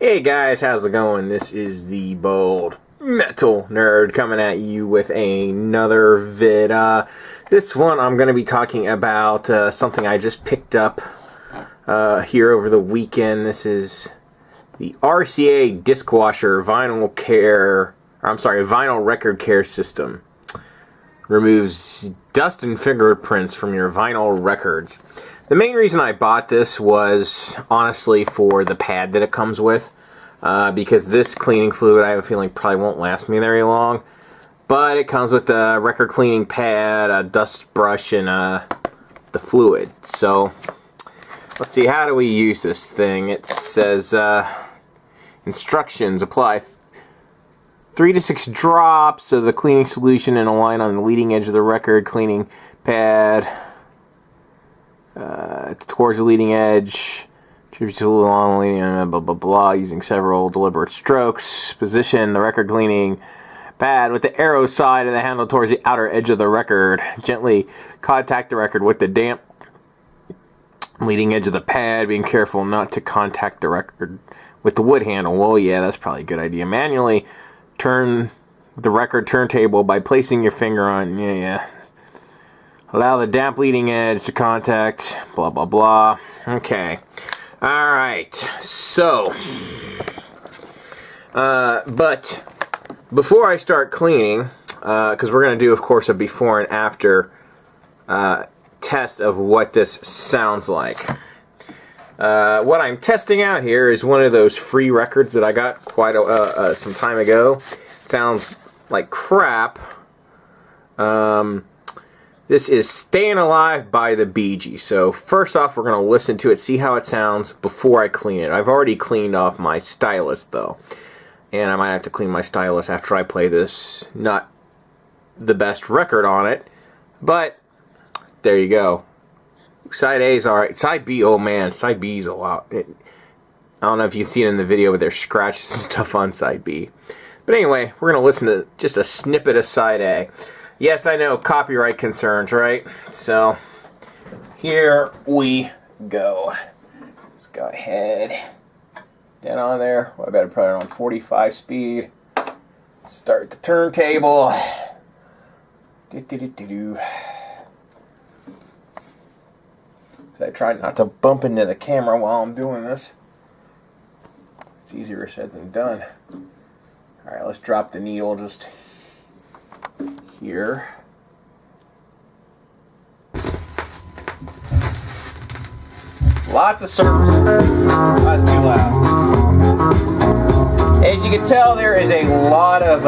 Hey guys, how's it going? This is the Bold Metal Nerd coming at you with another vid. This one I'm going to be talking about something I just picked up here over the weekend. This is the RCA Discwasher vinyl record care system. Removes dust and fingerprints from your vinyl records. The main reason I bought this was honestly for the pad that it comes with, because this cleaning fluid I have a feeling probably won't last me very long, but it comes with a record cleaning pad, a dust brush, and the fluid. So let's see, how do we use this thing? It says instructions: apply 3 to 6 drops of the cleaning solution and a line on the leading edge of the record cleaning pad towards the leading edge, tribute to along the leading edge, blah blah blah, using several deliberate strokes. Position the record cleaning pad with the arrow side of the handle towards the outer edge of the record. Gently contact the record with the damp leading edge of the pad, being careful not to contact the record with the wood handle. Well, yeah, that's probably a good idea. Manually turn the record turntable by placing your finger on, allow the damp leading edge to contact, blah blah blah. Okay, alright, so but before I start cleaning, because we're going to do, of course, a before and after test of what this sounds like. What I'm testing out here is one of those free records that I got quite some time ago. It sounds like crap. This is Staying Alive by the Bee Gees. So first off, we're going to listen to it, see how it sounds before I clean it. I've already cleaned off my stylus though, and I might have to clean my stylus after I play this. Not the best record on it, but there you go. Side A is alright. Side B, oh man, side B is a lot. I don't know if you've seen it in the video, but there's scratches and stuff on side B. But anyway, we're going to listen to just a snippet of side A. Yes, I know, copyright concerns, right? So, here we go. Let's go ahead. Down on there. Well, I better put it on 45 speed. Start the turntable. So I try not to bump into the camera while I'm doing this. It's easier said than done. Alright, let's drop the needle just here. Lots of surface. That's too loud. As you can tell, there is a lot of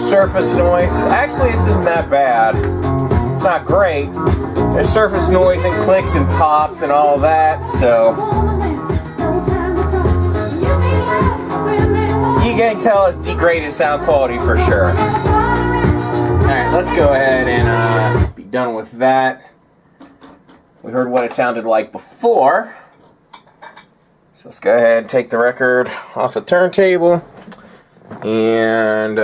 surface noise. Actually, this isn't that bad. It's not great. There's surface noise and clicks and pops and all that, so you can tell it's degraded sound quality for sure. Alright, let's go ahead and be done with that. We heard what it sounded like before. So let's go ahead and take the record off the turntable and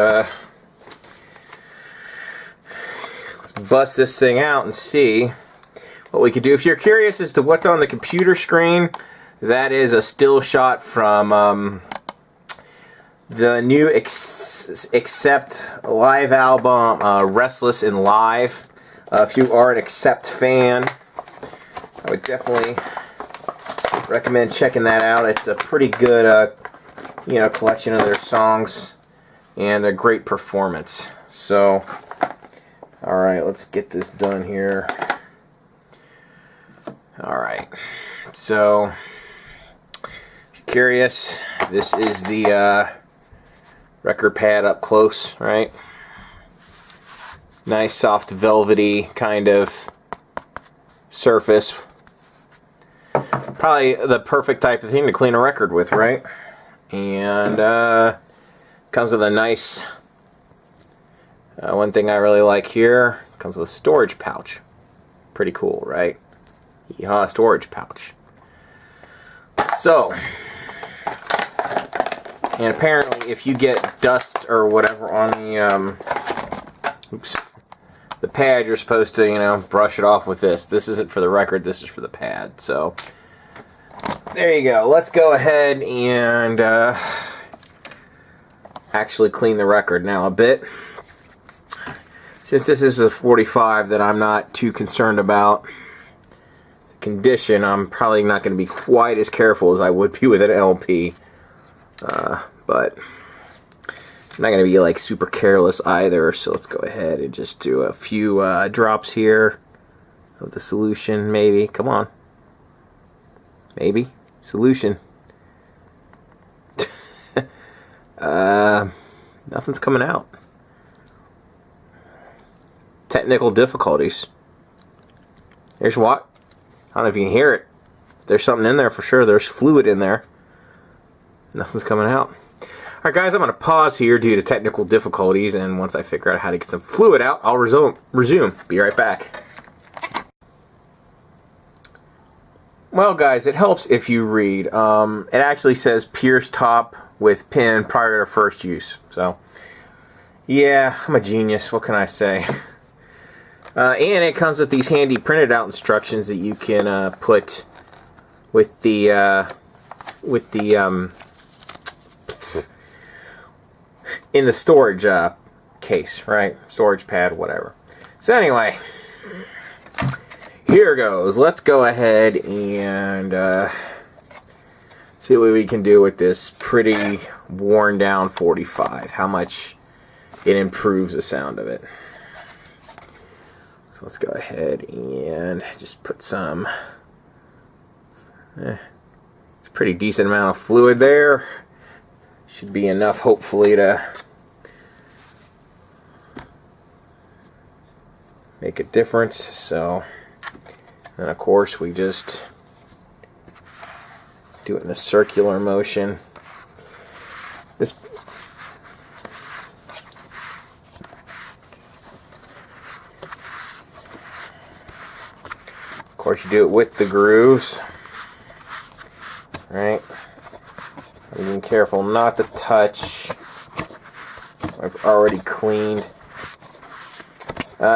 let's bust this thing out and see what we could do. If you're curious as to what's on the computer screen, that is a still shot from the new Accept live album, Restless in Live. If you are an Accept fan, I would definitely recommend checking that out. It's a pretty good, collection of their songs and a great performance. So, alright, let's get this done here. Alright, so, if you're curious, this is the record pad up close, right? Nice, soft, velvety kind of surface. Probably the perfect type of thing to clean a record with, right? And comes with a nice, one thing I really like here, comes with a storage pouch. Pretty cool, right? Yeehaw, storage pouch. So, and apparently if you get dust or whatever on the pad, you're supposed to, brush it off with this. This isn't for the record, this is for the pad. So, there you go. Let's go ahead and actually clean the record now a bit. Since this is a 45 that I'm not too concerned about the condition, I'm probably not going to be quite as careful as I would be with an LP. But I'm not going to be like super careless either, so let's go ahead and just do a few drops here of the solution, maybe. Come on. Maybe. Solution. Nothing's coming out. Technical difficulties. Here's what. I don't know if you can hear it. There's something in there for sure. There's fluid in there. Nothing's coming out. Alright guys, I'm going to pause here due to technical difficulties, and once I figure out how to get some fluid out, I'll resume. Be right back. Well guys, it helps if you read. It actually says pierce top with pin prior to first use. So, yeah, I'm a genius. What can I say? And it comes with these handy printed out instructions that you can put with the in the storage case, right? Storage pad, whatever. So anyway, here goes. Let's go ahead and see what we can do with this pretty worn down 45. How much it improves the sound of it. So let's go ahead and just put some, it's a pretty decent amount of fluid there. Should be enough, hopefully, to make a difference. So, and of course, we just do it in a circular motion. This Of course, you do it with the grooves, right? Being careful not to touch. I've already cleaned.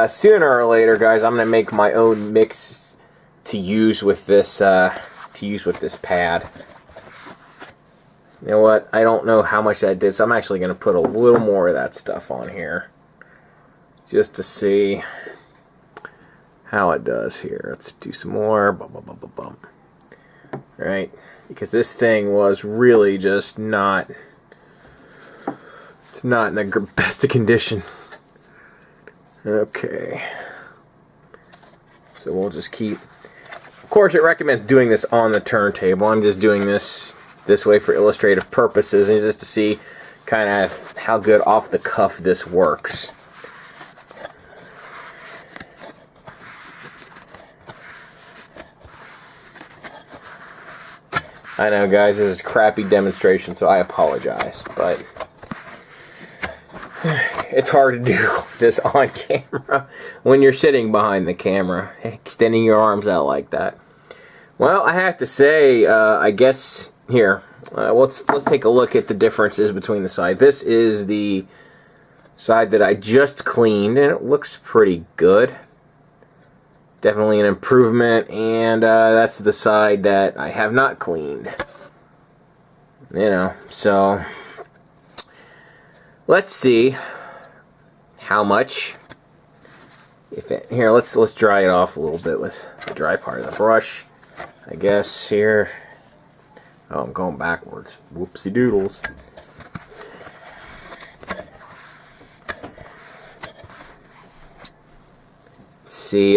Sooner or later, guys, I'm gonna make my own mix to use with this pad. You know what? I don't know how much that did, so I'm actually gonna put a little more of that stuff on here, just to see how it does here. Let's do some more. Bum, bum, bum, bum, bum. Right, because this thing was really just not. It's not in the best of condition. Okay. So we'll just keep. Of course, it recommends doing this on the turntable. I'm just doing this way for illustrative purposes, and just to see kind of how good off the cuff this works. I know, guys, this is a crappy demonstration, so I apologize, but it's hard to do this on camera when you're sitting behind the camera, extending your arms out like that. Well, I have to say, I guess here, let's take a look at the differences between the sides. This is the side that I just cleaned, and it looks pretty good. Definitely an improvement, and that's the side that I have not cleaned. You know, so let's see how much. Here, let's dry it off a little bit with the dry part of the brush. I guess here. Oh, I'm going backwards. Whoopsie doodles. See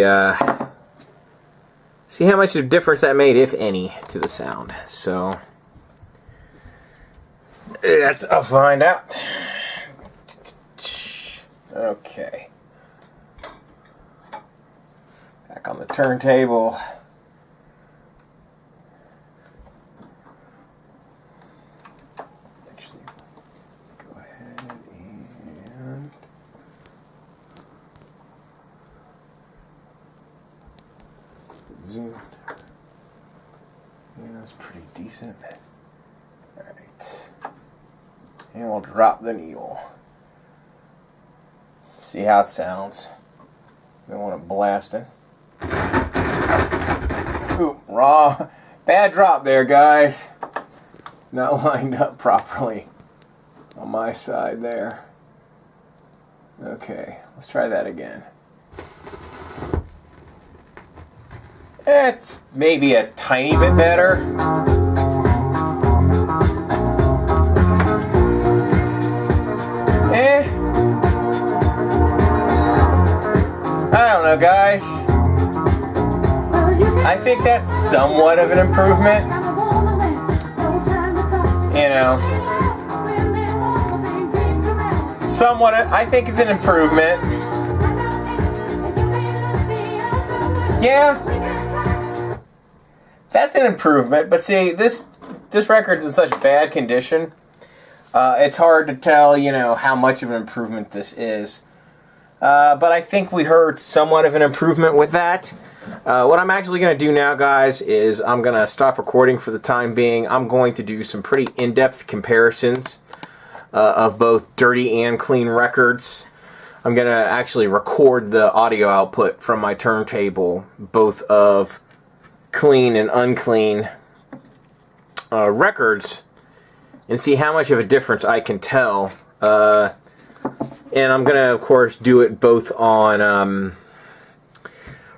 how much of a difference that made, if any, to the sound. So I'll find out. Okay. Back on the turntable. Actually, go ahead and zoom. Yeah, that's pretty decent. Alright. And we'll drop the needle. See how it sounds. Don't want it blasting. Ooh, Bad drop there, guys. Not lined up properly on my side there. Okay, let's try that again. It's maybe a tiny bit better. I don't know, guys. I think that's somewhat of an improvement. You know, somewhat. I think it's an improvement. Yeah, that's an improvement. But see, this record's in such bad condition. It's hard to tell, you know, how much of an improvement this is. But I think we heard somewhat of an improvement with that. What I'm actually going to do now, guys, is I'm going to stop recording for the time being. I'm going to do some pretty in-depth comparisons of both dirty and clean records. I'm going to actually record the audio output from my turntable, both of clean and unclean records, and see how much of a difference I can tell. And I'm going to, of course, do it both on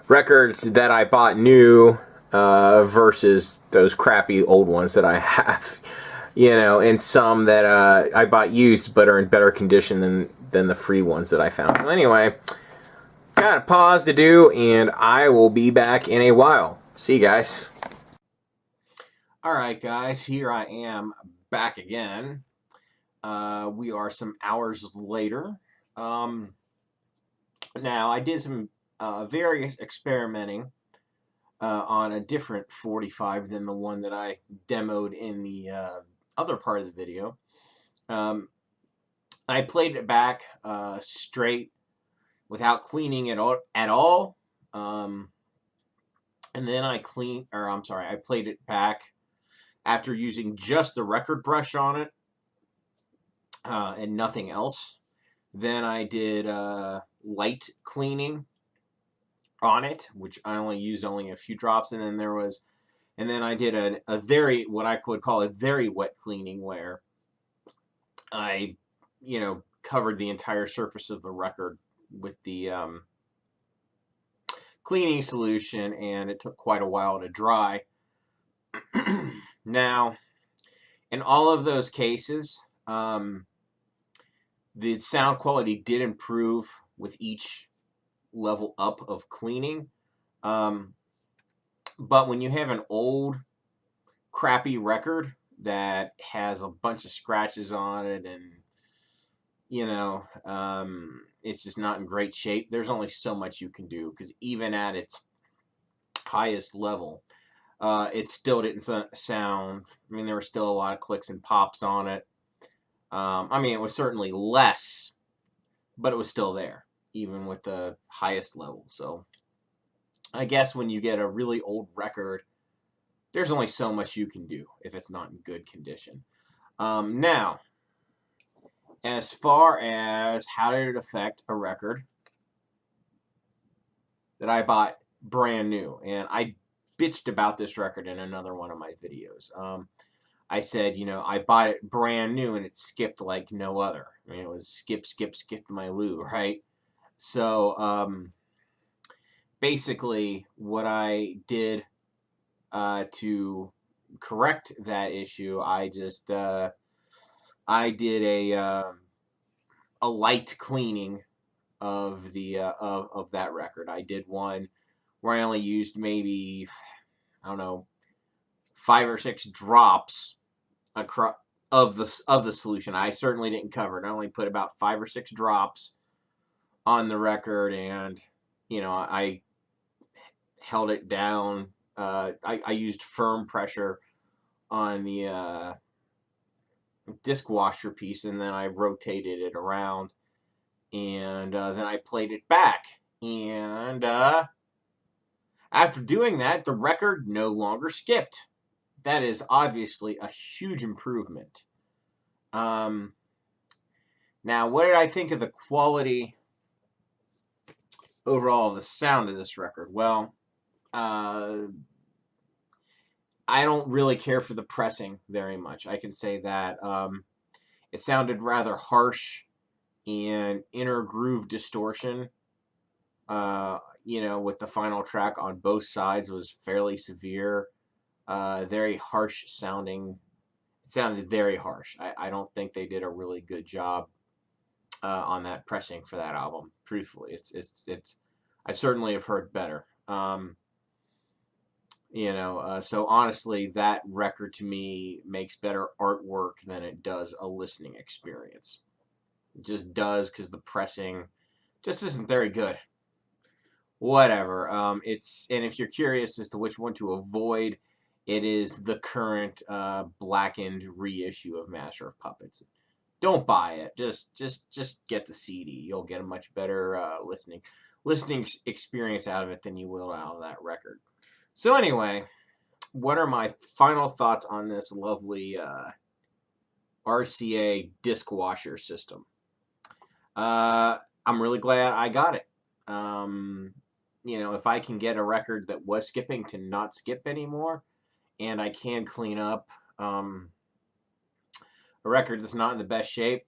records that I bought new versus those crappy old ones that I have. You know, and some that I bought used but are in better condition than the free ones that I found. So anyway, got a pause to do, and I will be back in a while. See you guys. Alright, guys, here I am back again. We are some hours later. Now, I did some various experimenting on a different 45 than the one that I demoed in the other part of the video. I played it back straight without cleaning it at all. And then I played it back after using just the record brush on it and nothing else. Then I did light cleaning on it, which I only used a few drops, and then I did a very, what I would call a very wet cleaning, where I, you know, covered the entire surface of the record with the cleaning solution, and it took quite a while to dry. Now, in all of those cases, the sound quality did improve with each level up of cleaning. But when you have an old, crappy record that has a bunch of scratches on it and, you know, it's just not in great shape, there's only so much you can do, because even at its highest level, it still didn't sound, I mean, there were still a lot of clicks and pops on it. I mean, it was certainly less, but it was still there, even with the highest level. So I guess when you get a really old record, there's only so much you can do if it's not in good condition. Now, as far as how did it affect a record that I bought brand new, and I bitched about this record in another one of my videos. I said, you know, I bought it brand new and it skipped like no other. I mean, it was skip my loo, right? So basically what I did to correct that issue, I just I did a light cleaning of the of that record. I did one where I only used maybe, I don't know, 5 or 6 drops of the solution. I certainly didn't cover it. I only put about 5 or 6 drops on the record, and, you know, I held it down. I used firm pressure on the Discwasher piece, and then I rotated it around, and then I played it back. And after doing that, the record no longer skipped. That is obviously a huge improvement. Now, what did I think of the quality overall of the sound of this record? Well, I don't really care for the pressing very much. I can say that it sounded rather harsh, and inner groove distortion, with the final track on both sides was fairly severe, very harsh sounding. It sounded very harsh. I don't think they did a really good job on that pressing for that album. Truthfully, it's I certainly have heard better. So honestly, that record to me makes better artwork than it does a listening experience. It just does, because the pressing just isn't very good. Whatever. And if you're curious as to which one to avoid, it is the current blackened reissue of Master of Puppets. Don't buy it. Just get the CD. You'll get a much better listening experience out of it than you will out of that record. So anyway, what are my final thoughts on this lovely RCA Discwasher system? I'm really glad I got it. If I can get a record that was skipping to not skip anymore, and I can clean up a record that's not in the best shape,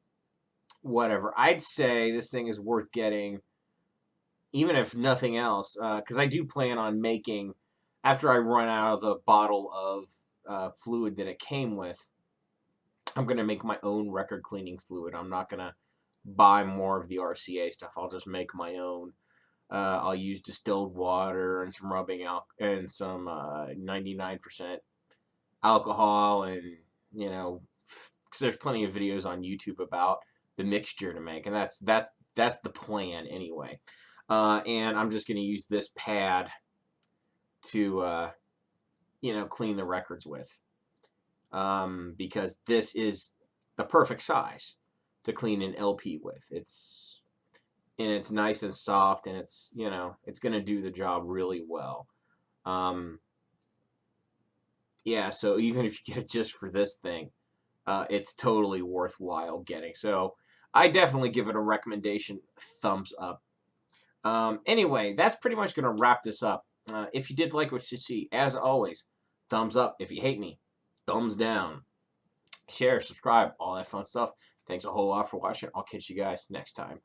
whatever. I'd say this thing is worth getting, even if nothing else, because I do plan on making, after I run out of the bottle of fluid that it came with, I'm going to make my own record cleaning fluid. I'm not going to buy more of the RCA stuff. I'll just make my own. I'll use distilled water and some rubbing and some 99% alcohol, and because there's plenty of videos on YouTube about the mixture to make, and that's the plan anyway. And I'm just going to use this pad to clean the records with, because this is the perfect size to clean an LP with. It's nice and soft, and it's going to do the job really well. So even if you get it just for this thing, it's totally worthwhile getting. So I definitely give it a recommendation, thumbs up. Anyway, that's pretty much going to wrap this up. If you did like what you see, as always, thumbs up. If you hate me, thumbs down. Share, subscribe, all that fun stuff. Thanks a whole lot for watching. I'll catch you guys next time.